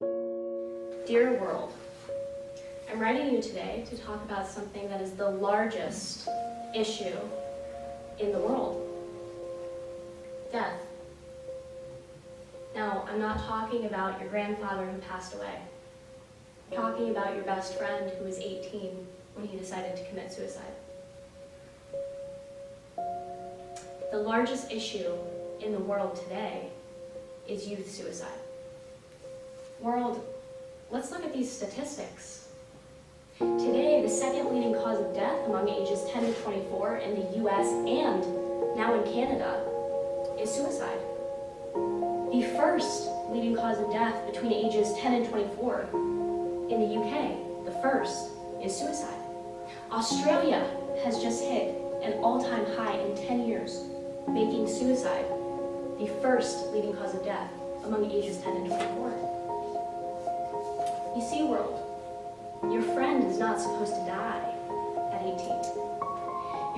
Dear world, I'm writing you today to talk about something that is the largest issue in the world: death. Now, I'm not talking about your grandfather who passed away. I'm talking about your best friend who was 18 when he decided to commit suicide. The largest issue in the world today is youth suicide. World, let's look at these statistics. Today, the second leading cause of death among ages 10 to 24 in the US and now in Canada is suicide. The first leading cause of death between ages 10 and 24 in the UK, the first, is suicide. Australia has just hit an all-time high in 10 years, making suicide the first leading cause of death among ages 10 and 24. You see, world, your friend is not supposed to die at 18.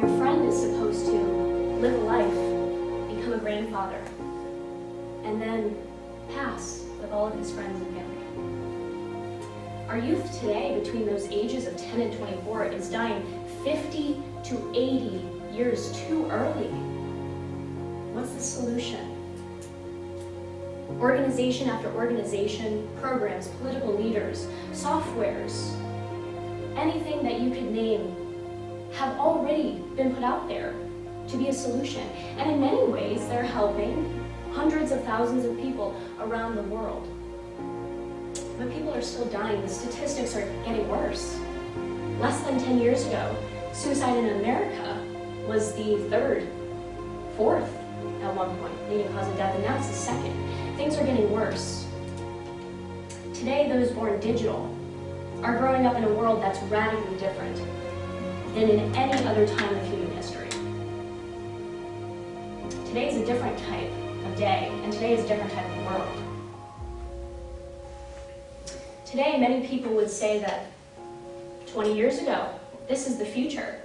Your friend is supposed to live a life, become a grandfather, and then pass with all of his friends and family. Our youth today, between those ages of 10 and 24, is dying 50 to 80 years too early. What's the solution? Organization after organization, programs, political leaders, softwares, anything that you could name have already been put out there to be a solution. And in many ways, they're helping hundreds of thousands of people around the world. But people are still dying. The statistics are getting worse. Less than 10 years ago, suicide in America was the fourth at one point, leading cause of death, and now it's the second. Things are getting worse. Today, those born digital are growing up in a world that's radically different than in any other time of human history. Today is a different type of day, and today is a different type of world. Today, many people would say that 20 years ago, this is the future.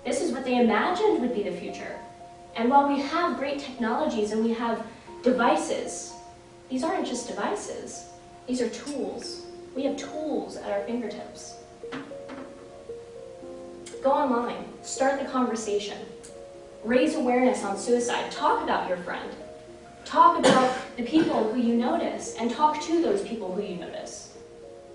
This is what they imagined would be the future. And while we have great technologies and we have devices, these aren't just devices. These are tools. We have tools at our fingertips. Go online, start the conversation, raise awareness on suicide, talk about your friend, talk about the people who you notice, and talk to those people who you notice.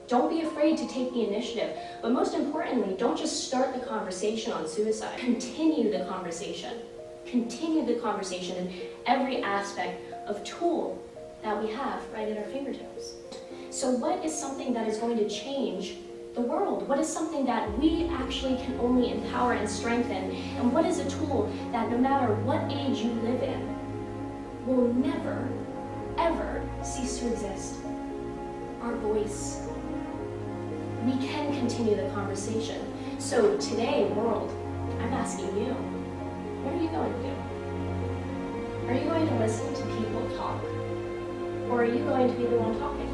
Don't be afraid to take the initiative, but most importantly, don't just start the conversation on suicide. Continue the conversation. Continue the conversation in every aspect of tool that we have right at our fingertips. So what is something that is going to change the world? What is something that we actually can only empower and strengthen? And what is a tool that no matter what age you live in, will never, ever cease to exist? Our voice. We can continue the conversation. So today, world, I'm asking you, what are you going to do? Are you going to listen to people talk? Or are you going to be the one talking?